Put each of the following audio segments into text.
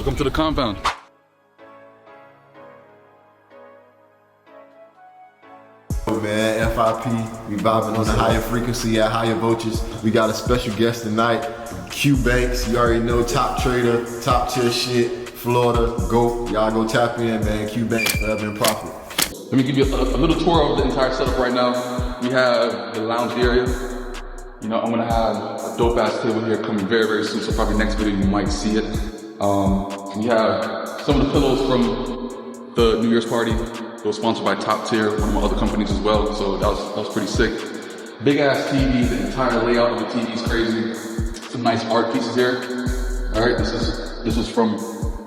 Welcome to the compound. Man, FIP, we vibing on the higher frequency at higher voltages. We got a special guest tonight, Q Banks. You already know, top trader, top tier shit, Florida, GOAT. Y'all go tap in, man. Q Banks, forever in profit. Let me give you a little tour of the entire setup right now. We have the lounge area. You know, I'm gonna have a dope ass table here coming very, very soon. So probably next video you might see it. We have some of the pillows from the New Year's party. It was sponsored by Top Tier, one of my other companies as well. So that was pretty sick. Big ass TV, the entire layout of the TV is crazy. Some nice art pieces here. All right, this is from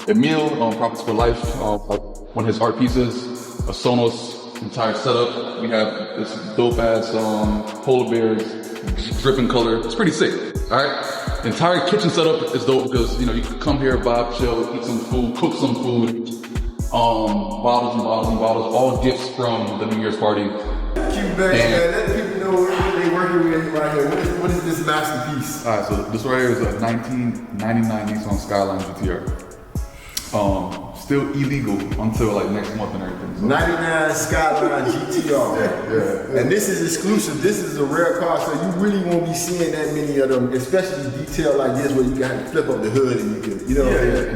Emil, Profits for Life, one of his art pieces. A Sonos entire setup. We have this dope ass polar bears, dripping color. It's pretty sick. All right, the entire kitchen setup is dope because you know you can come here, vibe, chill, eat some food, cook some food. Bottles and bottles and bottles, all gifts from the New Year's party. Q Banks, man, let people know what they working with right here. What is this masterpiece? All right, so this right here is a 1999 Nissan Skyline GTR. Still illegal until like next month and everything. So. 99 Skyline GTR. Yeah. And this is exclusive. This is a rare car, so you really won't be seeing that many of them, especially detailed like this, where you got to flip up the hood and you can, you know. Yeah.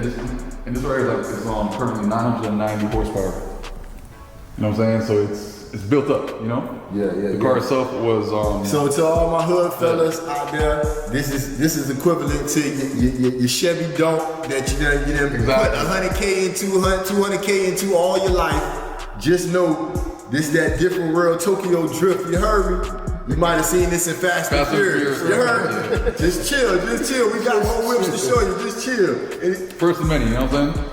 And this right here is currently 990 horsepower. You know what I'm saying? So it's built up, you know? Yeah. The car itself was So to all my hood fellas out there, this is equivalent to your Chevy Dump that you done put 100K into, 200K into all your life. Just know this that different world Tokyo drift. You heard me? You might have seen this in Fast and Furious. You heard me? Just chill. We got more whips to show you. Just chill. First of many, you know what I'm saying?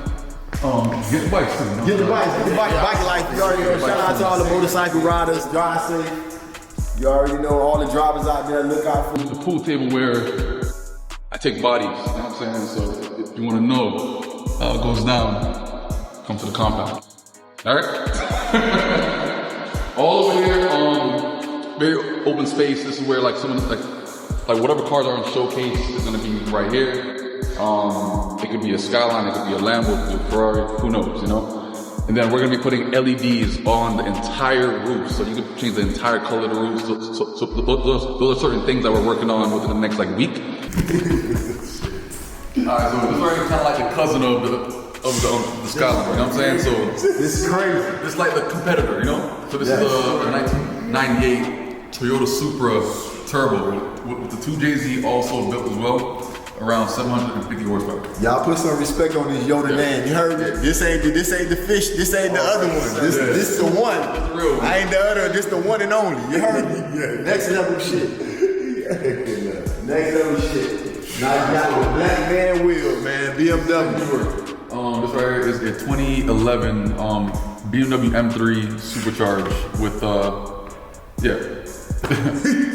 Get the bikes too. You know? Get the bike life. You already know. Shout out to all the motorcycle riders. Drive safe. You already know all the drivers out there. Look out for the pool table where I take bodies. You know what I'm saying? So if you want to know how it goes down, come to the compound. All right. All over here. Very open space. This is where like some of like whatever cars are on showcase is gonna be right here. It could be a Skyline, it could be a Lambo, it could be a Ferrari, who knows, you know? And then we're gonna be putting LEDs on the entire roof, so you can change the entire color of the roof. So those are certain things that we're working on within the next like week. Alright, so this is already kind of like a cousin of the Skyline, you know what I'm saying? So this is crazy. It's like the competitor, you know? So this is a 1998 Toyota Supra Turbo with the 2JZ also built as well, around 750 horsepower. Y'all put some respect on this Yoda name. You heard me? This ain't the fish. This ain't the other one. This is the one. That's the real one. I ain't the other. This the one and only. You heard me? Next level shit. Next level shit. Now you got the black man wheel, man. BMW. This right here is a 2011 BMW M3 supercharged with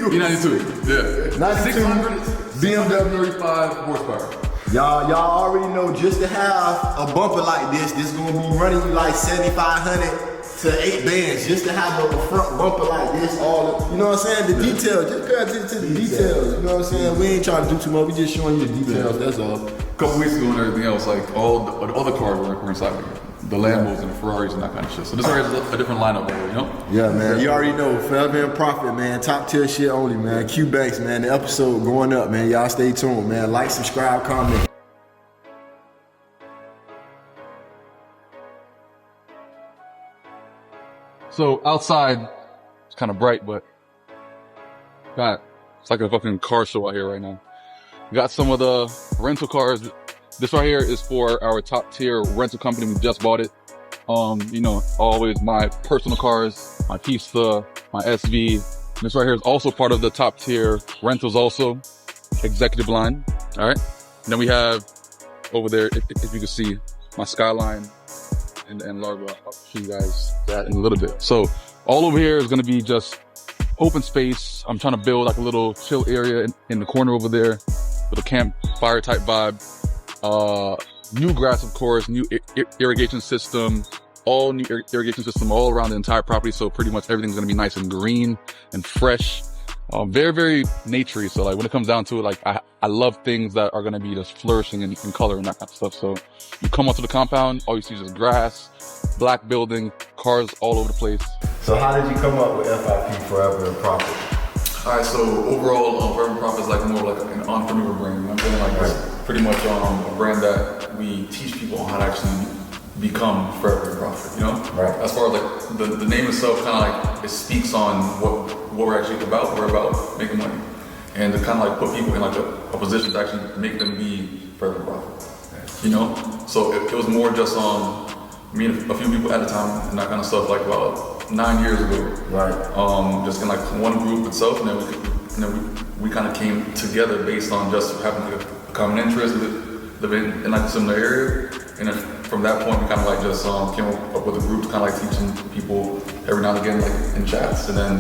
E92. Yeah. 92 BMW 35 horsepower. Y'all already know, just to have a bumper like this gonna be running you like 7,500 to 8 bands. Just to have a front bumper like this, you know what I'm saying? The details, just pay attention to the details. You know what I'm saying? We ain't trying to do too much. We just showing you the details. That's all. A couple weeks ago and everything else, like all the other cars were inside here. The Lambos and the Ferraris and that kind of shit. So this is a different lineup there, you know? Yeah, man. You already know. Forever in profit, man. Top tier shit only, man. Q Banks, man. The episode going up, man. Y'all stay tuned, man. Like, subscribe, comment. So outside, it's kind of bright, but God, it's like a fucking car show out here right now. We got some of the rental cars. This right here is for our top tier rental company. We just bought it. You know, always my personal cars, my Pista, my SV. This right here is also part of the top tier rentals also, executive line. All right. And then we have over there, if you can see, my Skyline and Largo. I'll show you guys that in a little bit. So all over here is going to be just open space. I'm trying to build like a little chill area in the corner over there with a campfire type vibe. New grass, of course, new irrigation system, all new irrigation system all around the entire property. So pretty much everything's going to be nice and green and fresh. Very, very naturey. So like when it comes down to it, like I love things that are going to be just flourishing in color and that kind of stuff. So you come onto the compound, all you see is just grass, black building, cars all over the place. So how did you come up with FIP, Forever and Profit? All right, so overall, Forever and Profit is like more like an entrepreneur brand. I'm feeling like it's pretty much a brand that we teach people on how to actually become Forever and Profit, you know? Right. As far as like the name itself, kind of like it speaks on what we're actually about. We're about making money, and to kind of like put people in like a position to actually make them be Forever and Profit, you know? So it was more just me and a few people at a time and that kind of stuff, like about 9 years ago. Right. Just in like one group itself, and then we kind of came together based on just having like a common interest, living in like a similar area, and then from that point we kind of like just came up with a group to kind of like teaching people every now and again like in chats, and then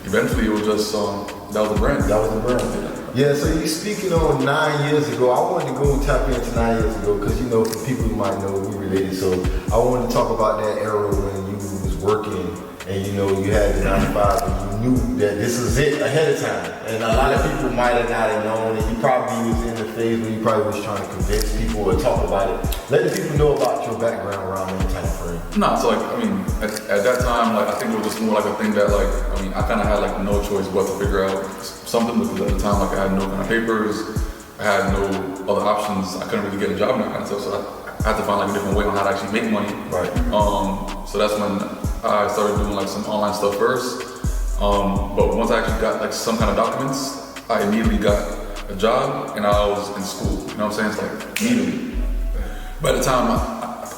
eventually it was just that was the brand. That was the brand. Yeah, so you speaking on 9 years ago. I wanted to go and tap into 9 years ago because, you know, for people who might know, we related. So I wanted to talk about that era when you was working and, you know, you had the 9 to 5 and you knew that this was it ahead of time. And a lot of people might have not have known, and you probably was in the phase where you probably was trying to convince people or talk about it. Let the people know about your background around that time frame. No, so like, I mean, at that time, like, I think it was just more like a thing that, like, I mean, I kind of had like no choice but to figure out something, because at the time, like, I had no kind of papers, I had no other options, I couldn't really get a job and that kind of stuff, so I had to find like a different way on how to actually make money. Right. So that's when I started doing like some online stuff first. But once I actually got like some kind of documents, I immediately got a job and I was in school. You know what I'm saying? It's like immediately. By the time,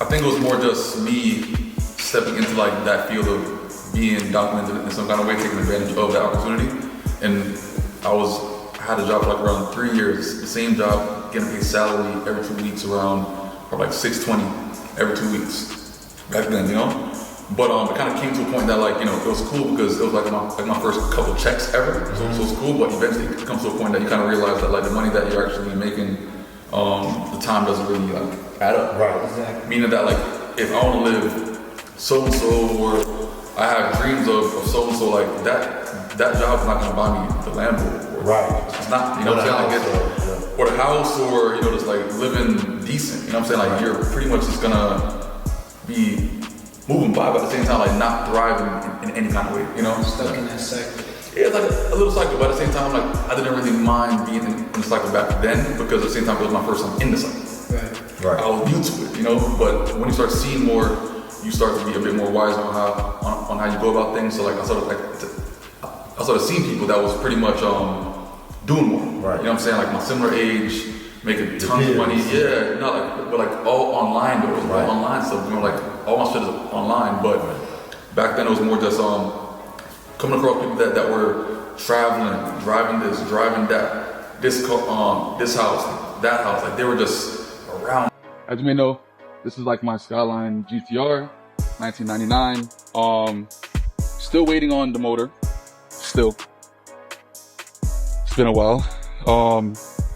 I think it was more just me stepping into like that field of being documented in some kind of way, taking advantage of that opportunity. And I had a job for like around 3 years, the same job, getting paid salary every 2 weeks around, or like $620 every 2 weeks back then, you know? But it kind of came to a point that, like, you know, it was cool because it was like my first couple checks ever. So it was cool, but eventually it comes to a point that you kind of realize that like the money that you're actually making, the time doesn't really like add up. Right, exactly. Meaning that like if I want to live so-and-so, or I have dreams of so-and-so, like that job is not going to buy me the Lambo. Right. It's not, you know what I'm saying? Like or the house, or, you know, just like living decent. You know what I'm saying? Like you're pretty much just gonna be moving by, but at the same time, like not thriving in any kind of way, you know? Stuck in that cycle. Yeah, it's like a little cycle, but at the same time, like I didn't really mind being in the cycle back then, because at the same time, it was my first time in the cycle. Right. I was new to it, you know? But when you start seeing more, you start to be a bit more wise on how you go about things. So like I started seeing people that was pretty much doing more. Right. You know what I'm saying? Like my similar age, making tons of money. Yeah, not like, but like all online though. It was all online stuff. You know, like all my shit is online. But back then it was more just coming across people that were traveling, driving this, driving that, this house, that house. Like they were just around. As you may know, this is like my Skyline GTR, 1999. Still waiting on the motor. Still. It's been a while.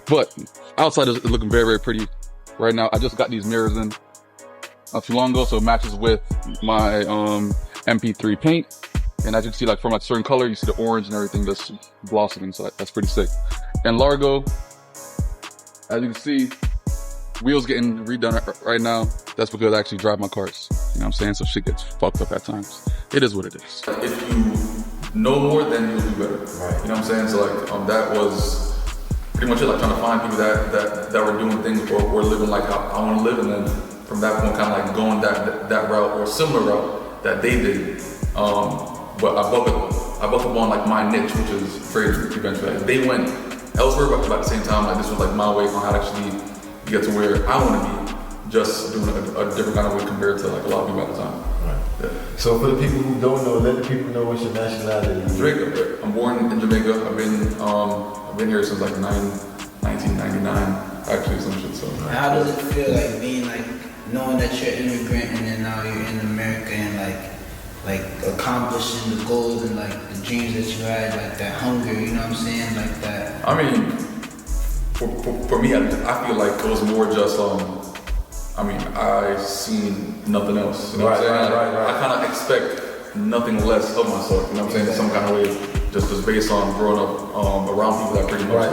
But outside is looking very, very pretty right now. I just got these mirrors in not too long ago, so it matches with my MP3 paint. And as you can see, like from like certain color, you see the orange and everything that's blossoming, so that's pretty sick. And Largo, as you can see, wheels getting redone right now. That's because I actually drive my cars. You know what I'm saying? So shit gets fucked up at times. It is what it is. If you know more, then you'll do better. Right. You know what I'm saying? So like that was pretty much it, like trying to find people that were doing things or living like how I want to live, and then from that point kind of like going that route or similar route that they did. But I buckled on like my niche, which is trading eventually. Like, they went elsewhere, but at the same time, like this was like my way on how to actually get to where I want to be, just doing a different kind of way compared to like a lot of people at the time. Right. Yeah. So for the people who don't know, let the people know what's your nationality. Jamaica. I'm born in Jamaica. I've been here since like 1999, actually, some shit. So. How does it feel like being like knowing that you're an immigrant and then now you're in America and like accomplishing the goals and like the dreams that you had, like that hunger, you know what I'm saying, like that? I mean, for me, I feel like it was more just I seen nothing else. You know what I'm saying? Right. I kind of expect nothing less of myself. You know what I'm saying? In some kind of way, just based on growing up around people that pretty much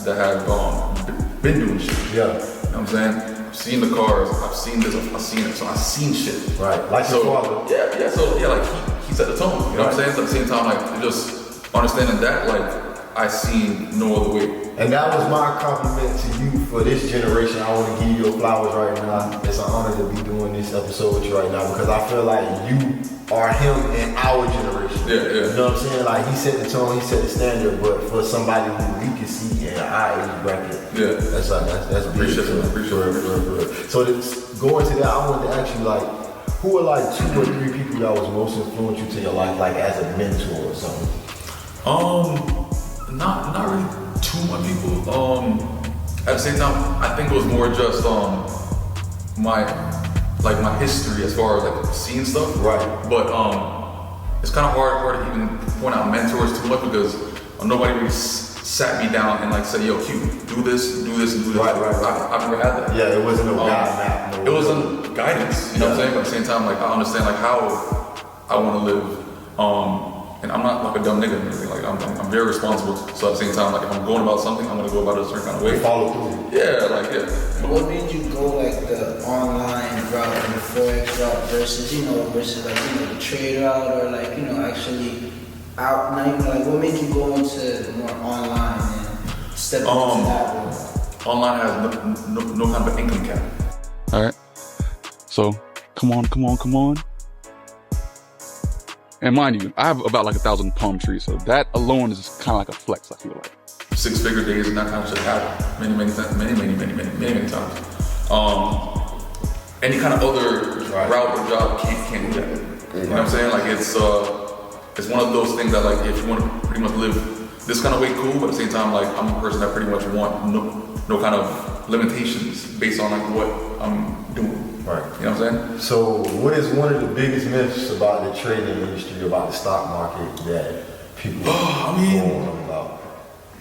have been doing shit. Yeah. You know what I'm saying? I've seen the cars, I've seen this, I've seen it, so I've seen shit. Right, like your father. Yeah, so like he set the tone, you know what I'm saying? So at the same time, like, just understanding that, like, I seen no other way. And that was my compliment to you for this generation. I want to give you your flowers right now. It's an honor to be doing this episode with you right now because I feel like you are him in our generation. Yeah. You know what I'm saying? Like he set the tone, he set the standard, but for somebody who we can see in our age bracket, that's appreciate it. So going to that, I wanted to ask you like, who are like 2 or 3 people that was most influential to your life, like as a mentor or something? Not really too much people. At the same time, I think it was more just my history as far as like seeing stuff. Right. But it's kind of hard to even point out mentors too much because nobody really sat me down and like said, "Yo, Q, do this, and do this." Right. I've never had that. Yeah, it wasn't no guide map. It wasn't guidance. You know what I'm saying? But at the same time, like I understand like how I want to live. And I'm not like a dumb nigga or anything. Like I'm very responsible. So at the same time, like if I'm going about something, I'm gonna go about it a certain kind of way. Follow through. Yeah. What made you go like the online route and the Forex route versus like, the trade route or like, actually out now, like what made you go into more online and step into that route? Online has no kind of an income cap. Alright. So come on. And mind you, I have about like 1,000 palm trees, so that alone is kind of like a flex, I feel like. 6-figure days and that kind of shit happen many times. Any kind of other route or job can't do that. You know what I'm saying? Like it's one of those things that like if you want to pretty much live this kind of way, cool, but at the same time, like I'm a person that pretty much want no kind of limitations based on like what I'm doing. Right. You know what I'm saying? So what is one of the biggest myths about the trading industry, about the stock market that people go on about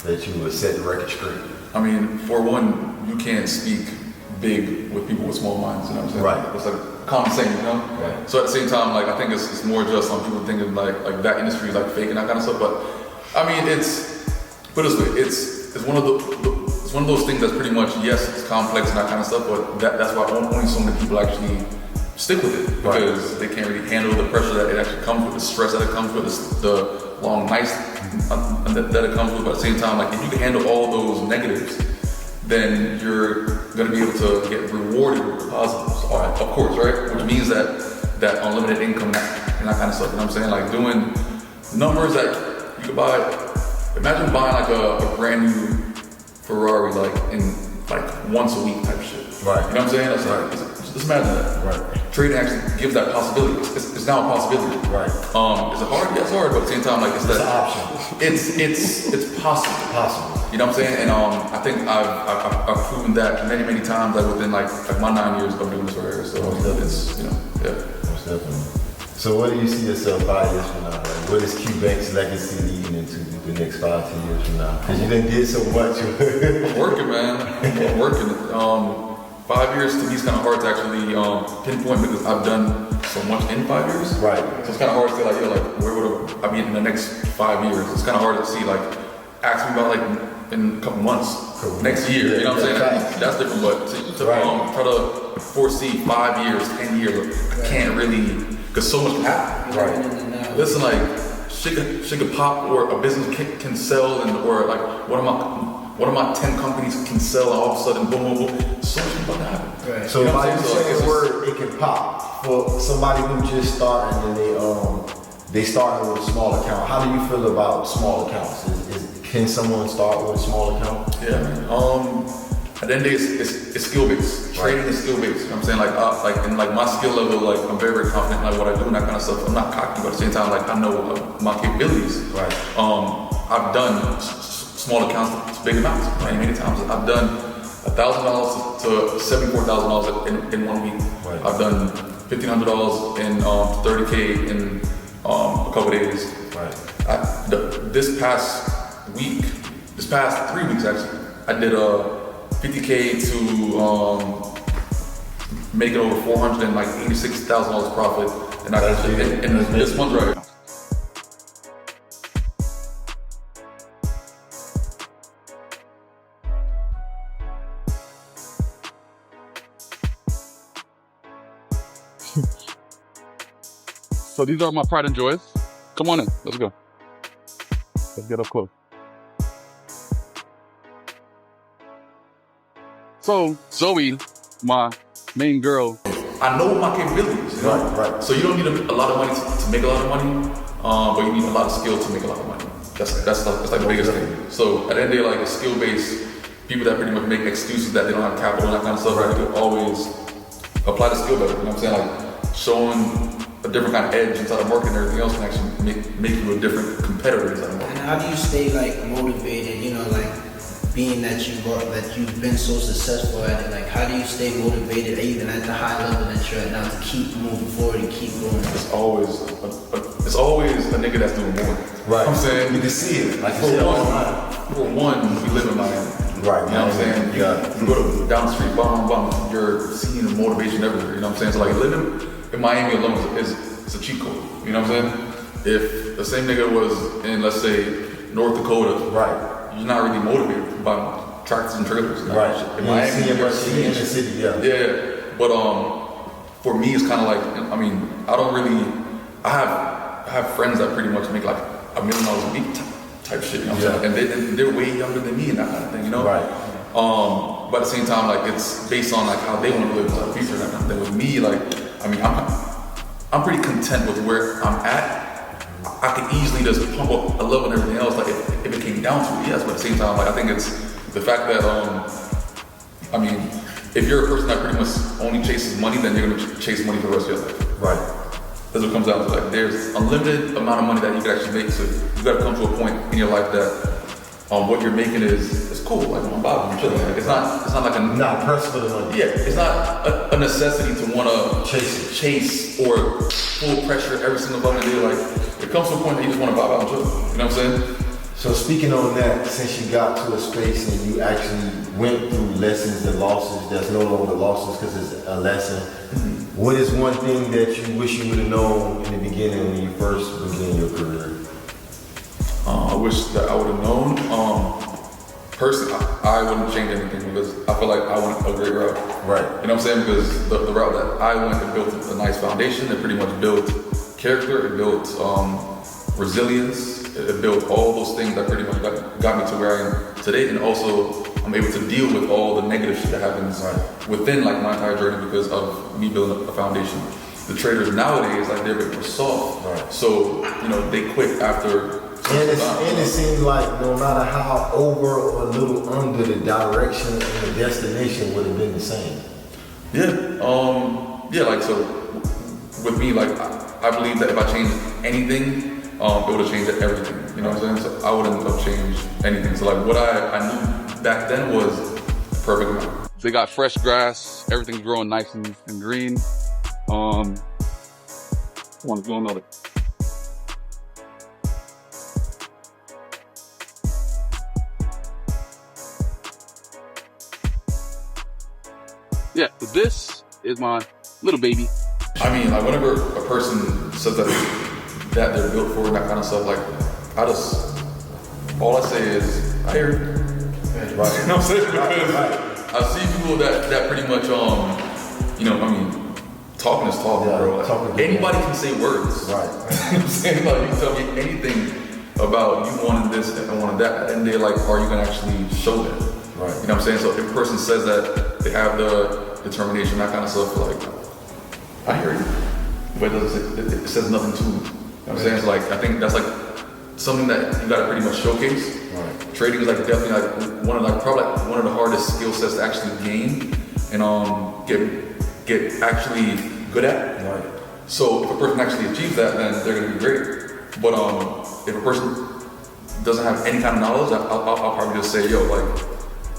that you would set the record straight? I mean, for one, you can't speak big with people with small minds, you know what I'm saying? Right. It's like common saying, you know? Right. So at the same time, like I think it's more just on people thinking like that industry is like fake and that kind of stuff. But I mean, put it this way, it's one of those things that's pretty much, yes, it's complex and that kind of stuff, but that's why only so many people actually stick with it because they can't really handle the pressure that it actually comes with, the stress that it comes with, the long nights that it comes with. But at the same time, like if you can handle all those negatives, then you're gonna be able to get rewarded with the positives, of course, right? Which means that unlimited income and that kind of stuff. You know what I'm saying? Like doing numbers that you could buy. Imagine buying like a brand new Ferrari like in like once a week type shit. Right. You know what I'm saying? That's like just imagine that. Right. Trading actually gives that possibility. It's now a possibility. Right. Is it hard? Yeah, it's hard, but at the same time, like it's an option. It's possible. Possible. You know what I'm saying? And I think I've proven that many times, like within like my 9 years of doing this right here. So it's Most definitely. So what do you see yourself 5 years from now? Like, what is Q Bank's legacy leading into the next 5-10 years from now? Because you done did so much. I'm working, man. I'm working. 5 years to me is kind of hard to actually pinpoint because I've done so much in 5 years. Right. So it's kind of hard to say like, where would I be in the next 5 years? It's kind of hard to see like, ask me about like in a couple months, next year. You know what I'm saying? That's different. But to try to foresee 5 years, 10 years, I can't really. Because so much can happen. Right. Listen, like shit could pop, or a business can sell, or like one of my 10 companies can sell, and all of a sudden, boom, boom, boom. So much can about to happen. Right. So by you saying the word, it can pop for somebody who just started and they started with a small account. How do you feel about small accounts? Can someone start with a small account? Yeah, man. At the end of the day, it's skill based. Trading is skill based. You know what I'm saying? Like my skill level, like I'm very confident in like what I do and that kind of stuff. I'm not cocky, but at the same time, like I know my capabilities. Right. I've done small accounts to big amounts many times. I've done $1,000 to $74,000 in 1 week. Right. I've done $1,500 in $30K in a couple days. Right. This past 3 weeks actually, I did $50K to making over $486,000 profit, and this month right here. So these are my pride and joys. Come on in, let's go. Let's get up close. So Zoe, my main girl. I know my capabilities, you know? Right. So you don't need a lot of money to make a lot of money, but you need a lot of skill to make a lot of money. That's like the biggest thing. So at the end of the day, like, it's skill-based. People that pretty much make excuses that they don't have capital and that kind of stuff, right? You always apply the skill better, you know what I'm saying? Like, showing a different kind of edge inside of marketing and everything else can actually make you a different competitor inside of marketing. And how do you stay like motivated? You know, like being that you've been so successful at it. Like, how do you stay motivated even at the high level that you're at now to keep moving forward and keep going? It's always a nigga that's doing more. Right. You know what I'm saying? You can see it. Like you said, For one, we live in Miami. Right. You know what I'm saying? Yeah. You go down the street, bum, you're seeing the motivation everywhere. You know what I'm saying? So like living in Miami alone is a cheat code. You know what I'm saying? If the same nigga was in, let's say, North Dakota, right, you're not really motivated by tractors and trailers. You know? right. In Miami, you're seeing in the city, yeah. Yeah. But for me, it's kind of like, I mean, I have friends that pretty much make like $1 million a week type shit, you know what I'm saying? And they're way younger than me and that kind of thing, you know? Right. But at the same time, like, it's based on like how they want to live in the future and that kind of thing. With me, like, I mean, I'm pretty content with where I'm at. I could easily just pump up a level and everything else, like if it came down to it, yes. But at the same time, like, I think it's the fact that, I mean, if you're a person that pretty much only chases money, then you're gonna chase money for the rest of your life. Right. That's what it comes down to. Like, there's a limited amount of money that you can actually make. So you got to come to a point in your life that what you're making is cool. Like, I'm bobbing, I'm chilling. Like, it's not like a not pressed for the money. Yeah, it's not a necessity to want to chase or full pressure every single fucking day. Like, it comes to a point that you just want to bob out and chill. You know what I'm saying? So speaking on that, since you got to a space and you actually went through lessons and losses, that's no longer losses because it's a lesson. What is one thing that you wish you would have known in the beginning when you first began your career? I wish that I would have known. Personally, I wouldn't change anything because I feel like I went a great route. Right. You know what I'm saying? Because the route that I went, it built a nice foundation. It pretty much built character. It built resilience. It built all those things that pretty much got me to where I am today. And also, I'm able to deal with all the negative shit that happens within like my entire journey because of me building a foundation. The traders nowadays, like, they're a bit more soft. Right. So, you know, they quit after. And it seems like no matter how over or a little under, the direction and the destination would have been the same. Yeah. Like, so with me, like, I believe that if I changed anything, it would have changed everything. You know what I'm saying? So I wouldn't have changed anything. So like, what I knew back then was the perfect amount. They got fresh grass, everything's growing nice and green. One is going another. Yeah, so this is my little baby. I mean, like, whenever a person says that they're built for and that kind of stuff, like, all I say is, I hear you. Right. You know what I'm saying? Because I see people that pretty much, you know, I mean, talking is talking, bro. Like, anybody can say words. Right. You know what I'm saying? Like, you can tell me anything about you wanting this and wanting that, and they're like, are you gonna actually show that? Right. You know what I'm saying? So if a person says that they have the determination, that kind of stuff, like, I hear you. But it says nothing to me. You know what I'm saying? So like, I think that's like something that you gotta pretty much showcase. Right. Trading is like definitely like probably one of the hardest skill sets to actually gain and get actually good at. Right. So if a person actually achieves that, then they're gonna be great. But if a person doesn't have any kind of knowledge, I'll probably just say, yo, like,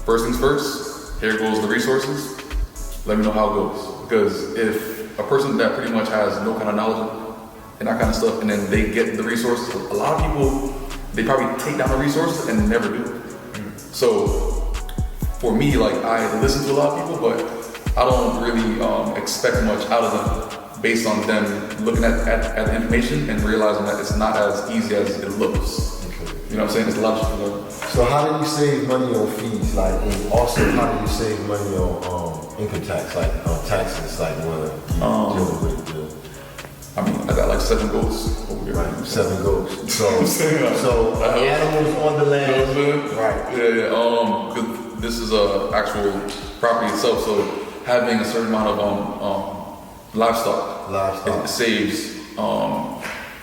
first things first, here goes the resources. Let me know how it goes. Because if a person that pretty much has no kind of knowledge and that kind of stuff, and then they get the resources, a lot of people, they probably take down the resources and never do it. So for me, like, I listen to a lot of people, but I don't really expect much out of them based on them looking at the information and realizing that it's not as easy as it looks. You know what I'm saying? It's a lot of shit to learn. So how do you save money on fees? Like, and also how do you save money on income tax, like on taxes, like when you're dealing with 7 goats over here. Right, 7 goats. So animals on the land. You know what I'm saying? Right. Yeah. Because this is a actual property itself, so having a certain amount of livestock, it saves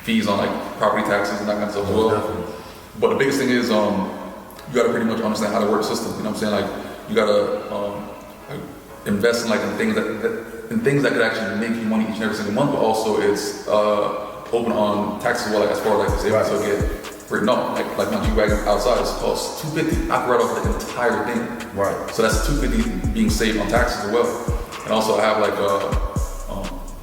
fees on like property taxes and that kind of stuff as well. Definitely. But the biggest thing is you gotta pretty much understand how to work the system. You know what I'm saying? Like you gotta like, invest in like in things that could actually make you money each and every single month. But also it's open on taxes as well, like as far as like it's able to get written up. Like my G-Wagon outside is cost $250. I can write off the entire thing. Right. So that's $250 being saved on taxes as well. And also I have like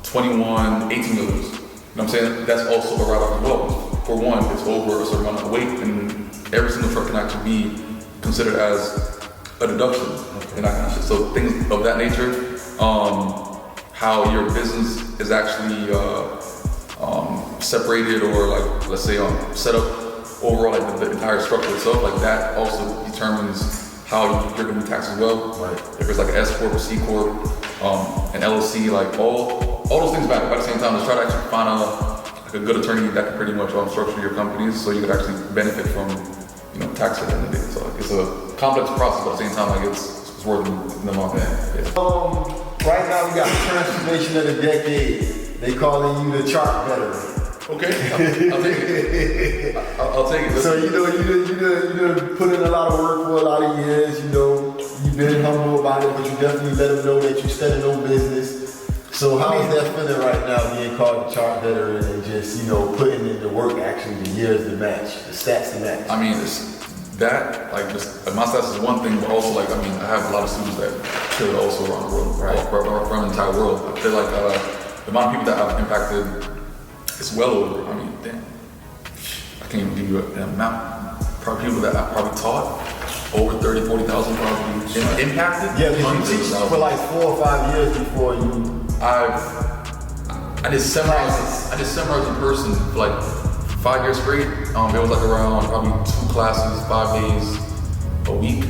21 18 wheelers. You know what I'm saying? That's also a write-off as well. For one, it's over a certain amount of weight, and every single truck can actually be considered as a deduction and that kind of shit. So things of that nature, how your business is actually separated or like, let's say set up overall, like the entire structure itself, like that also determines how you're going to be taxed as well. Right. If it's like an S Corp or C Corp, an LLC, like all those things back. But at the same time, let's try to actually find a good attorney that can pretty much structure your companies so you could actually benefit from, tax at the end of the day. So like, it's a complex process, but at the same time, like it's worth the money. Yeah. Right now we got the transformation of the decade. They calling you the chart veteran. Okay, I'll take it. I'll take it. So you put in a lot of work for a lot of years. You've been humble about it, but you definitely let them know that you started no business. So how is that feeling right now, being called the chart veteran and just putting in the work, actually the years to match, the stats to match? I mean, it's that just my stats is one thing, but also I have a lot of students that kill it also around the world, right? Around the entire world. I feel like the amount of people that I've impacted. It's well over, damn. I can't even give you an amount. Probably people that I probably taught, over 30, 40,000 probably impacted. Yeah, because you teach for like 4 or 5 years before you... I did seminars in person for like 5 years straight. It was like around probably 2 classes, 5 days a week.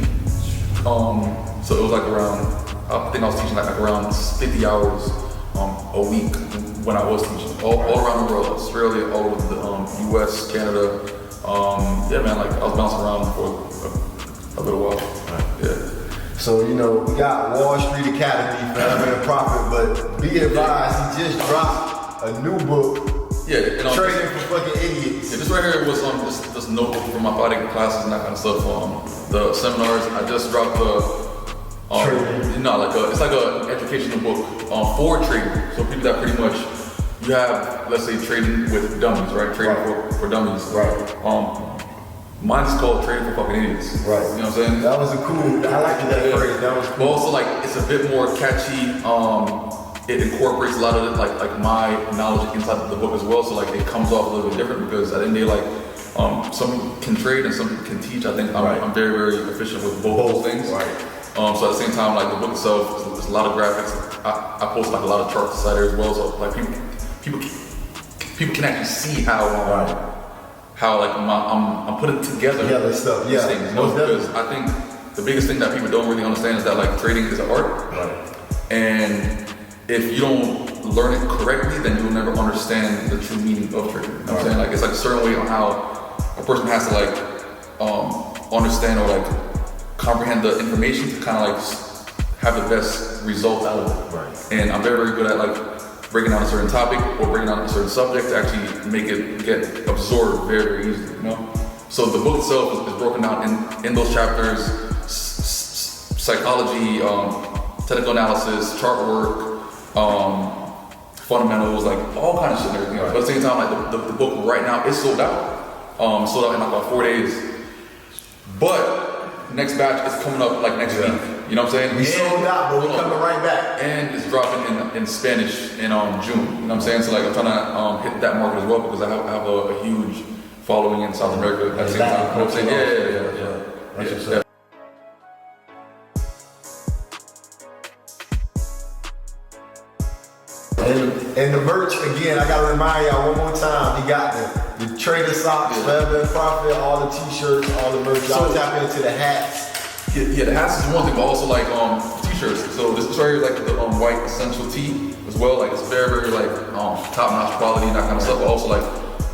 So it was like around, I think I was teaching like around 50 hours a week when I was teaching, all around the world, Australia, all over the US, Canada. Yeah, man, like I was bouncing around for a little while. Yeah. So, we got Wall Street Academy, Forever and Profit, but be advised, he just dropped a new book. Yeah, Trading for fucking idiots. Yeah, this right here was this notebook for my fighting classes and that kind of stuff. The seminars, I just dropped it's like an educational book for trading. So people that pretty much, you have, let's say, trading with dummies, right? Trading for dummies. Right. Mine's called Trading for Fucking Idiots. Right. You know what I'm saying? That was I liked that phrase. That was cool. But also, it's a bit more catchy. It incorporates a lot of it, like my knowledge inside of the book as well. So it comes off a little bit different because at the end of the day, some can trade and some can teach. I think I'm very, very efficient with both those things. Right. So at the same time, the book itself, there's a lot of graphics. I post a lot of charts inside there as well. So people can actually see how I'm putting together these things. Because I think the biggest thing that people don't really understand is that trading is an art. Right. And if you don't learn it correctly, then you'll never understand the true meaning of trading. You know what I'm saying? It's a certain way on how a person has to understand or comprehend the information to kind of have the best results out of it. Right. And I'm very, very good at breaking down a certain topic or breaking down a certain subject to actually make it get absorbed very, very easily, So the book itself is broken down in those chapters, psychology, technical analysis, chart work, fundamentals, all kind of shit and everything else. But at the same time, the book right now is sold out. Sold out in about 4 days. But next batch is coming up next week. You know what I'm saying? We sold out, but we're coming right back. And it's dropping in Spanish in June. You know what I'm saying? So I'm trying to hit that market as well because I have a huge following in South America at the same time. You know what I'm saying? Yeah. That's what's up. And the merch, again, I gotta remind y'all one more time, he got the trader socks, Forever and Profit, all the t-shirts, all the merch. Y'all tap into the hats. Yeah, the hats is one thing, but also t-shirts. So this right here is the white essential tee. as well. Like it's very, very like top-notch quality and that kind of stuff. But also like,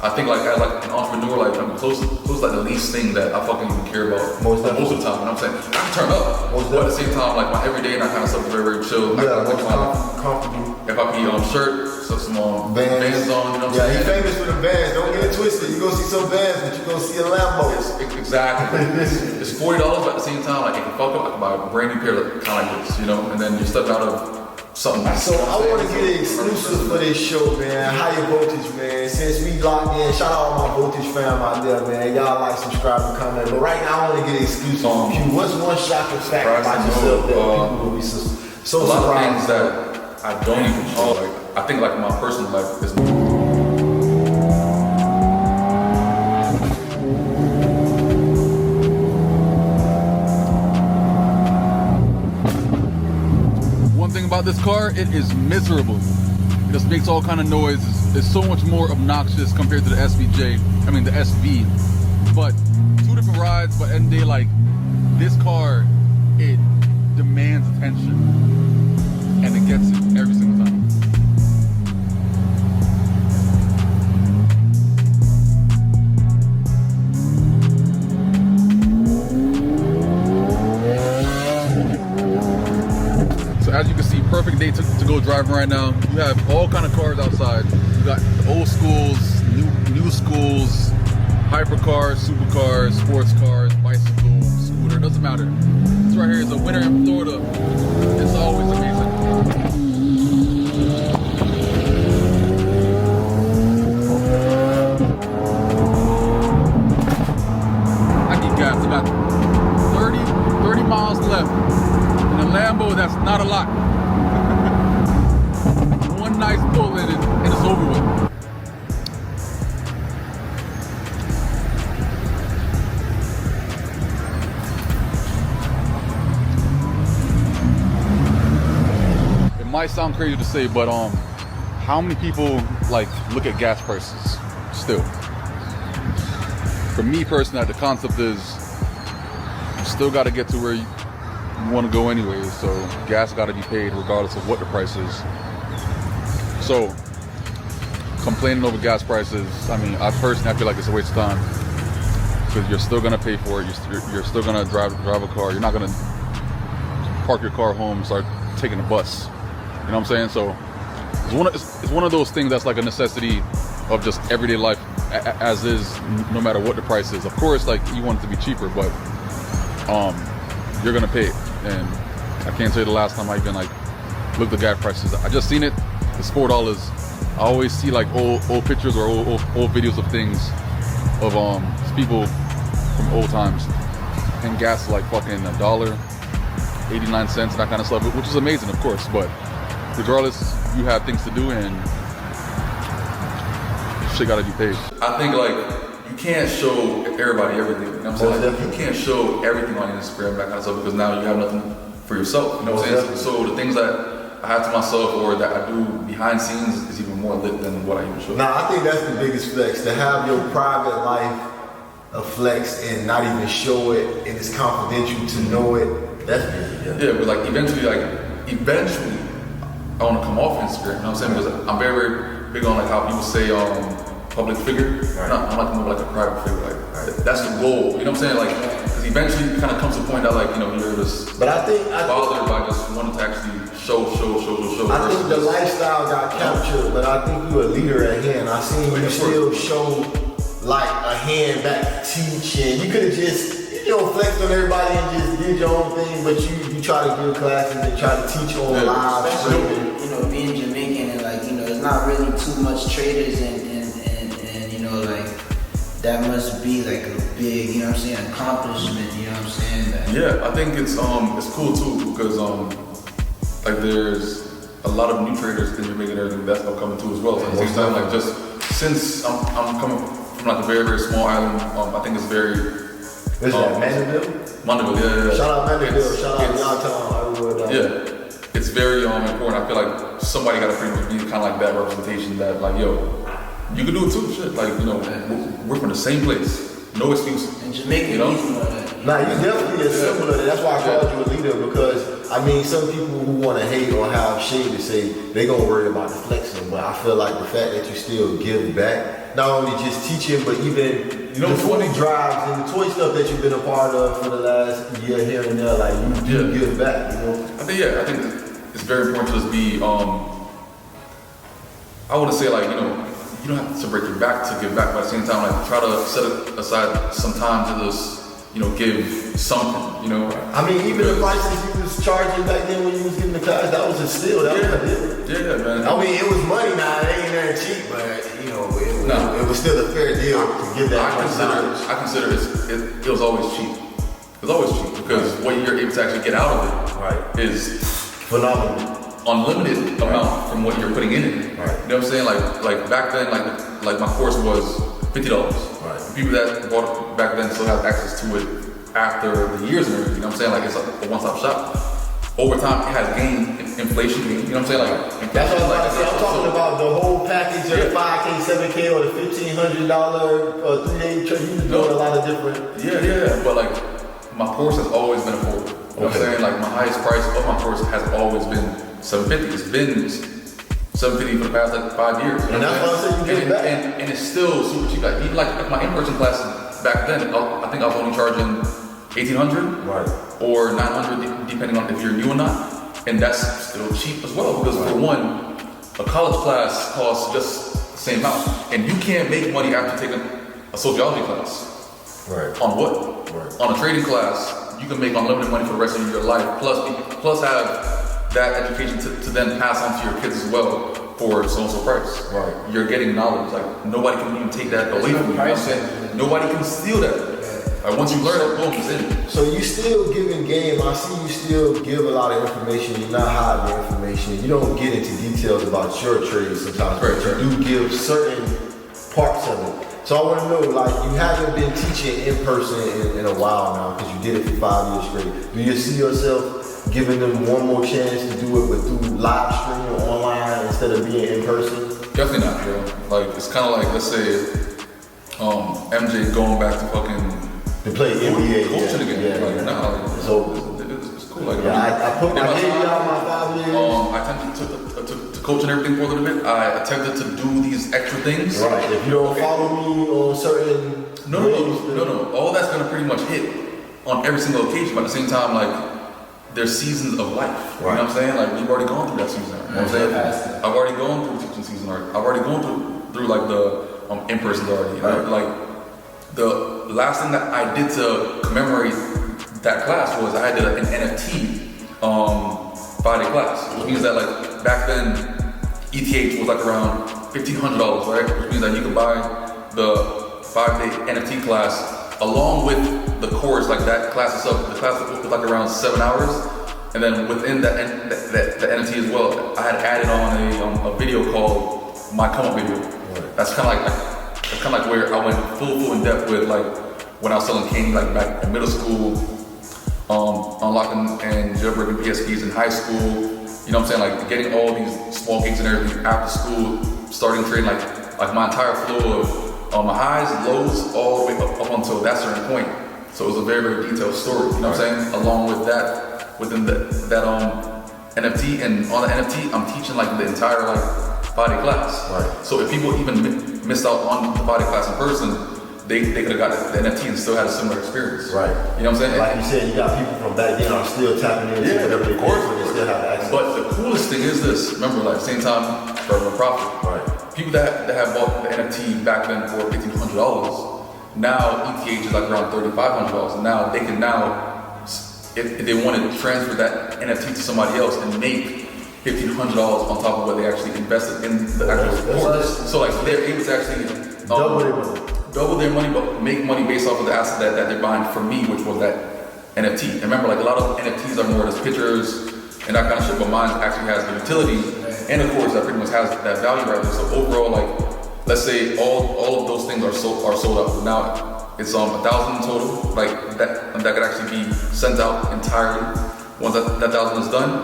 I think like as like an entrepreneur, like I'm close like the least thing that I fucking even care about most of the time. You know what I'm saying? I can turn up, but at the same time, like my everyday and that kind of stuff is very, very chill. Yeah, comfortable. If I be shirt, some Vans on, you know what I'm saying? Yeah, he's famous for the Vans. Don't get it twisted. You gonna see some Vans, but you gonna see a Lambo. Exactly. It's $40, but at the same time, like if you fuck up, I can buy a brand new pair of kind of like this, you know, and then you step out of something. So I want to get an exclusive for this show, man. Higher voltage, man. Since we locked in, shout out all my voltage fam out there, man. Y'all like, subscribe, and comment. But right now, I want to get an exclusive from you. What's one shocking fact about yourself that people will be so a lot of things that I don't even know. Like I think like my personal life is. About this car, it is miserable. It just makes all kind of noise. It's so much more obnoxious compared to the the SV. But two different rides, but end of the day, like this car, it demands attention and it gets it every single time. As you can see, perfect day to go driving right now. You have all kind of cars outside. You got the old schools, new schools, hypercars, supercars, sports cars, bicycle, scooter, doesn't matter. This right here is a winter in Florida. It's always amazing. I need gas. About 30 miles left. In a Lambo, that's not a lot. One nice pull in and it's over with. It might sound crazy to say, but how many people like look at gas prices still? For me personally, the concept is you still got to get to where you want to go anyway, so gas got to be paid regardless of what the price is. So complaining over gas prices, I mean, I personally feel like it's a waste of time because you're still gonna pay for it. You're still gonna drive a car. You're not gonna park your car home and start taking a bus. You know what I'm saying? So it's one of those things that's like a necessity of just everyday life as is, no matter what the price is. Of course, like you want it to be cheaper, but you're gonna pay it. And I can't tell you the last time I even like looked at gas prices. I just seen it. It's $4. I always see like old pictures or old videos of things of people from old times, and gas is like fucking $1, 89 cents, that kind of stuff, which is amazing, of course. But regardless, you have things to do and shit gotta be paid. I think like you can't show everybody everything. You know what I'm saying? Like, you can't show everything on Instagram, that kind of stuff, because now you have nothing for yourself. You know what I'm saying? So the things that I have to myself or that I do behind scenes is even more lit than what I even show. Now, I think that's the biggest flex, to have your private life a flex and not even show it, and it's confidential to know it. That's big. Yeah, but like eventually I want to come off Instagram. You know what I'm saying? Because I'm very, very big on like how people say public figure. Right. I'm like more like a private figure. Like that's the goal. You know what I'm saying? Like, because eventually it kind of comes to a point that like you're just bothered by just wanting to actually show. I think the lifestyle got captured, but I think you're a leader at hand. I seen you still show like a hand back teaching. You could have just flexed on everybody and just did your own thing, but you try to give classes and try to teach on live. Especially, being Jamaican and like it's not really too much traders and like that must be like a big accomplishment. You know what I'm saying? Yeah, I think it's cool too because like there's a lot of new traders in Jamaica and everything that's upcoming too as well. So at the same time, like just since I'm coming from like a very, very small island, I think it's very. Is that Mandeville? Mandeville, yeah. Shout out Mandeville, shout out Youngtown, yeah, it's very important. I feel like somebody got to pretty much be kind of like that representation that like, yo, you can do it too, shit. Like, we're from the same place. no excuse. And Jamaican, you know? Nah, you definitely a symbol of that. That's why I called you a leader, because I mean, some people who want to hate or have shade to say they gonna worry about the flexing, but I feel like the fact that you still give back, not only just teaching, but even the food drives and the toy stuff that you've been a part of for the last year here and there, like you do give back, you know. I think it's very important to just be. I wouldn't say like, you know, you don't have to break your back to give back, but at the same time, like try to set aside some time to just, you know, give something, you know. I mean, even the prices you was charging back then when you was getting the class, that was a steal. That was a deal. Yeah, man. I mean, it was money now. It ain't that cheap, but you know, it was still a fair deal to give that much knowledge. I consider it was always cheap. It was always cheap because what you're able to actually get out of it is phenomenal. Unlimited amount from what you're putting in it. Right. You know what I'm saying? Like back then, like my course was $50. Right. People that bought it back then still have access to it after the years and everything. You know what I'm saying? Like it's like a one-stop shop. Over time, it has gained inflation. You know what I'm saying? Like that's what I'm talking about. The whole package of the 5K, 7K, or the $1,500 3-day trip. You doing a lot of different. Yeah. But like my course has always been affordable. You know what I'm saying? Like my highest price of my course has always been $750. It's been $750 for the past like 5 years. And that's why I said you get back. And it's still super cheap. Like even like my in-person classes back then, I think I was only charging $1,800 or $900, depending on if you're new or not. And that's still cheap as well, because for one, a college class costs just the same amount, and you can't make money after taking a sociology class. Right. On what? Right. On a trading class, you can make unlimited money for the rest of your life. Plus have that education to then pass on to your kids as well for so-and-so price. Right. You're getting knowledge. Like nobody can even take that away from you. You know what I'm saying? Nobody can steal that. Like, once you learn it, boom, it's in. So you still giving game. I see you still give a lot of information. You're not hiding your information. You don't get into details about your trade sometimes, but you do give certain parts of it. So I want to know, like, you haven't been teaching in person in a while now because you did it for 5 years straight. Do you see yourself giving them one more chance to do it, but through live stream or online instead of being in person? Definitely not, bro. Like, it's kind of like, let's say, MJ going back to fucking to play NBA, coaching again. Like, nah, so it's cool. Like, I put my head down my 5 years. I attempted to coach and everything for a little bit. I attempted to do these extra things. Right. If you don't follow me on certain no. All that's gonna pretty much hit on every single occasion. But at the same time, like, there's seasons of life. Right. You know what I'm saying? Like, we've already gone through that season. You know what I'm saying? I've already gone through the teaching season. I've already gone through like the in-person already. You know? Like, the last thing that I did to commemorate that class was I did an NFT 5-day class, which means that like back then ETH was like around $1,500, right? Which means that you could buy the 5-day NFT class along with the course, like that class itself. The class was like around 7 hours, and then within the NFT as well, I had added on a video called my come up video. That's kind of like where I went full in depth with like when I was selling candy, like back in middle school, unlocking and jailbreaking PSPs in high school. You know what I'm saying? Like getting all these small gigs and everything after school, starting trading, like my entire flow of my highs, lows, all the way up until that certain point. So it was a very detailed story. You know what I'm saying? Along with that, within that NFT, and on the NFT, I'm teaching like the entire like 5-day class. Right. So if people even missed out on the 5-day class in person, they could have got the NFT and still had a similar experience. Right. You know what I'm saying? Like you said, you got people from back then are still tapping into whatever they course, but they still have access. But the coolest thing is this. Remember, like same time for a profit. Right. People that have bought the NFT back then for $1,500, now ETH is like around $3,500. And now they can if they want to transfer that NFT to somebody else and make $1,500 on top of what they actually invested in the actual course. So like they're able to actually double their money, but make money based off of the asset that they're buying from me, which was that NFT. And remember, like a lot of NFTs are more as pictures and that kind of shit, but mine actually has the utility, and of course that pretty much has that value right there. So overall, like let's say all of those things are sold out. Now it's 1,000 in total, like that could actually be sent out entirely. Once that 1,000 is done,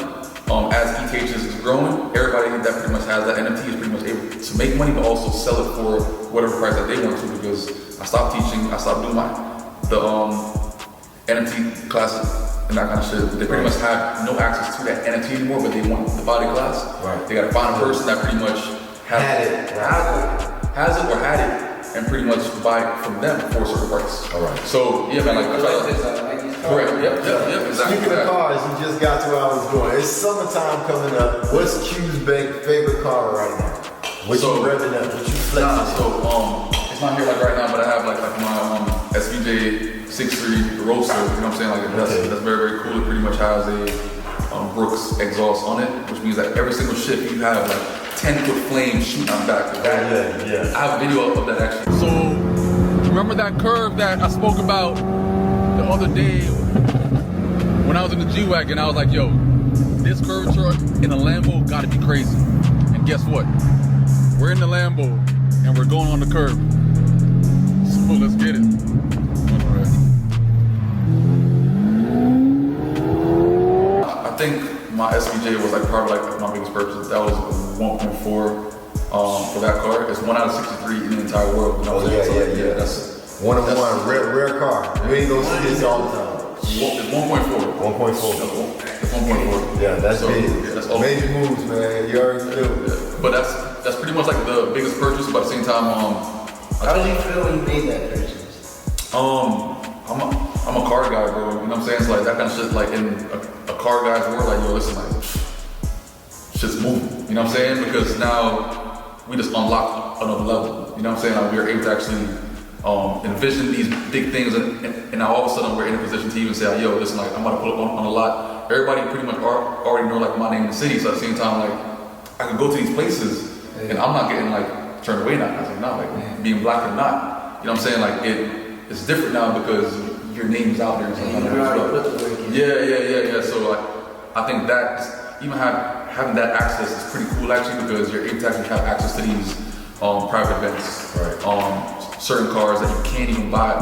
as ETH is growing, everybody that pretty much has that NFT is pretty much able to make money, but also sell it for whatever price that they want to. Because I stopped teaching, I stopped doing the NFT classes and that kind of shit. They pretty much have no access to that NFT anymore, but they want the body class. Right. They gotta find a person that pretty much has it or had it, and pretty much buy it from them for a certain price. All right. So yeah, man, correct. Yep, exactly. Speaking of cars, you just got to where I was going. It's summertime coming up. What's Q's favorite car right now? What you revving up? What you flexing? It's not here like right now, but I have like my SVJ 6.3 Roadster. You know what I'm saying? Like that's very, very cool. It pretty much has a Brooks exhaust on it, which means that every single shift you have like 10-foot flames shooting out the back. Yeah. I have a video of that actually. So, remember that curve that I spoke about the other day when I was in the G-Wagon? I was like, yo, this curvature in a Lambo gotta be crazy. And guess what? We're in the Lambo and we're going on the curve. So let's get it. I think my SVJ was like probably like my biggest purchase. That was 1.4 for that car. It's 1 out of 63 in the entire world. You know what I'm saying? Yeah. That's one of one, rare car. You ain't gonna see this all the time. It's 1.4. 1.4. It's 1.4. Yeah, that's big. Yeah, that's all. Major moves, man. You already know. Yeah. But that's pretty much like the biggest purchase. But at the same time, how did you feel when you made that purchase? I'm a car guy, bro. You know what I'm saying? It's like that kind of shit. Like in a car guy's world, like yo, listen, like shit's moving. You know what I'm saying? Because now we just unlocked another level. You know what I'm saying? Like we are able to actually envision these big things, and now all of a sudden we're in a position to even say, like, yo, listen, like I'm about to put up on a lot. Everybody pretty much already know like my name in the city. So at the same time, like I can go to these places, and I'm not getting like turned away now. I was like, no, like being black or not. You know what I'm saying? Like it's different now because your name's out there. Yeah. So like, I think that even having that access is pretty cool actually, because you're able to actually have access to these private events. Right. Certain cars that you can't even buy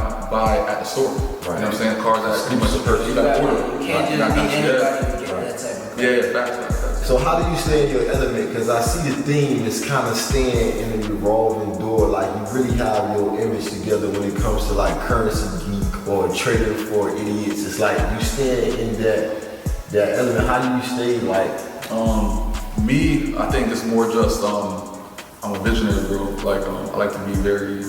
at the store. Right. You know what I'm saying? Cars that pretty much you got to order. You can't just be anybody to get that type of car. Yeah, facts. So how do you stay in your element? Because I see the theme is kind of staying in a revolving door. Like you really have your image together when it comes to like currency geek or trading for idiots. It's like you stand in that element. How do you stay like? Me, I think it's more just I'm a visionary, bro. Like I like to be very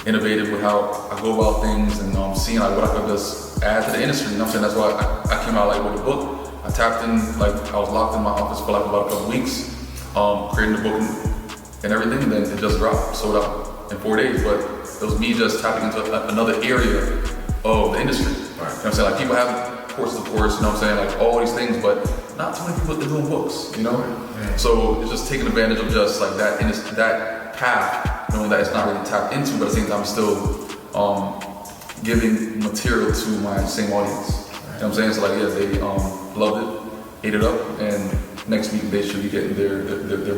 innovative with how I go about things and seeing like what I could just add to the industry. You know what I'm saying? That's why I came out like with a book. I tapped in, like I was locked in my office for like about a couple weeks, creating the book and everything, and then it just dropped, sold out in 4 days. But it was me just tapping into another area of the industry. Right. You know what I'm saying? Like people have courses of course, you know what I'm saying? Like all these things, but not too many people are doing books, you know? Right. So it's just taking advantage of just like that path, knowing that it's not really tapped into, but at the same time still giving material to my same audience. You know what I'm saying? So like, yeah, they loved it, ate it up, and next week they should be getting their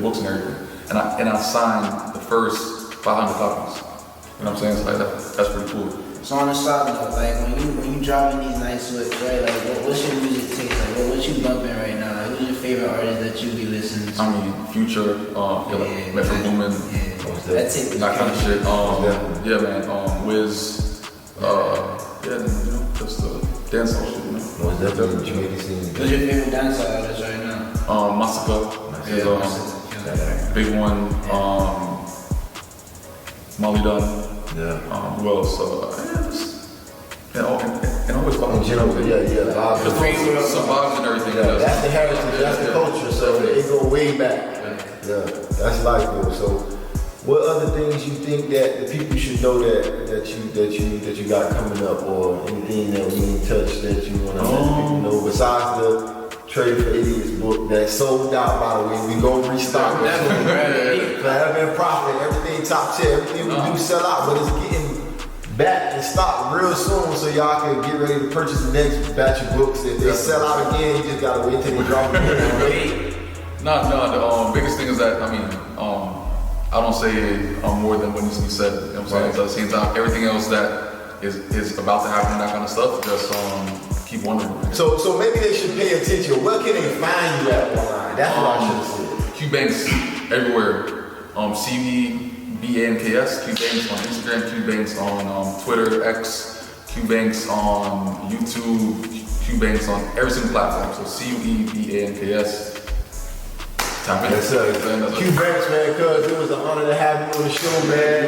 books and everything. And I signed the first 500 copies. You know what I'm saying? So like that's pretty cool. So on the side note, like when you dropping these nice whips, right? Like what's your music taste? Like what you bumping right now? Like who's your favorite artist that you be listening to? I mean, Future, Metro Boomin, that kind of shit. Yeah, man. Wiz, just the dancehall shit, you know. What's that Jamaican scene? Who's your favorite dancehall artist right now? Massacre is big one. Molly Dunn. Yeah. Who else? And always fucking in general, vibes. Some vibes and everything. Yeah, that's the heritage, that's the culture, so it go way back. Yeah, that's life though. So what other things you think that the people should know that you got coming up, or anything that we ain't touched that you wanna let people know besides the Trade for Idiots book that sold out, by the way? We gonna restock it soon. Forever in profit, everything top tier, everything we do sell out, but it's getting back in stock real soon, so y'all can get ready to purchase the next batch of books. If they sell out again, you just gotta wait till they drop them again. No, the biggest thing is that, I mean, I don't say more than what needs to be said. You know what I'm saying? At the same time, everything else that is about to happen and that kind of stuff, just keep wondering. So maybe they should pay attention. Where can they find you at online? That's what I should have said. Q Banks everywhere. CUBANKS, Q Banks on Instagram, Q Banks on Twitter, X, Q Banks on YouTube, Q Banks on every single platform. So CUBANKS. Tap in. Yes, sir. Q Banks, man, cuz it was an honor to have you on the show, man.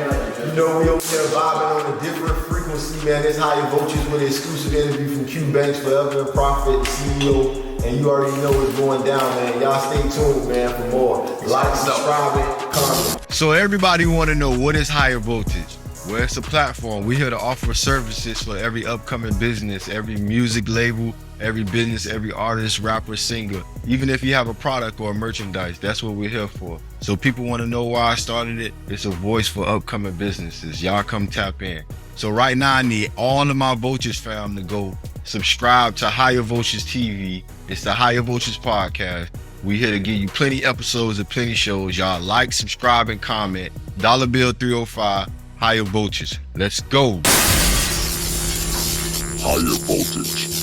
You know, we over there vibing on a different frequency, man. It's Higher Vultures with an exclusive interview from Q Banks, Forever and Profit, CEO. And you already know what's going down, man. Y'all stay tuned, man, for more. Like, subscribe, comment. So everybody want to know, what is Higher Voltage? Well, it's a platform. We're here to offer services for every upcoming business, every music label, every business, every artist, rapper, singer. Even if you have a product or a merchandise, that's what we're here for. So people want to know why I started it. It's a voice for upcoming businesses. Y'all come tap in. So right now I need all of my Vultures fam to go subscribe to Higher Vultures TV. It's the Higher Vultures podcast. We here to give you plenty episodes and plenty shows. Y'all like, subscribe, and comment. Dollar Bill 305, Higher Vultures. Let's go. Higher voltage.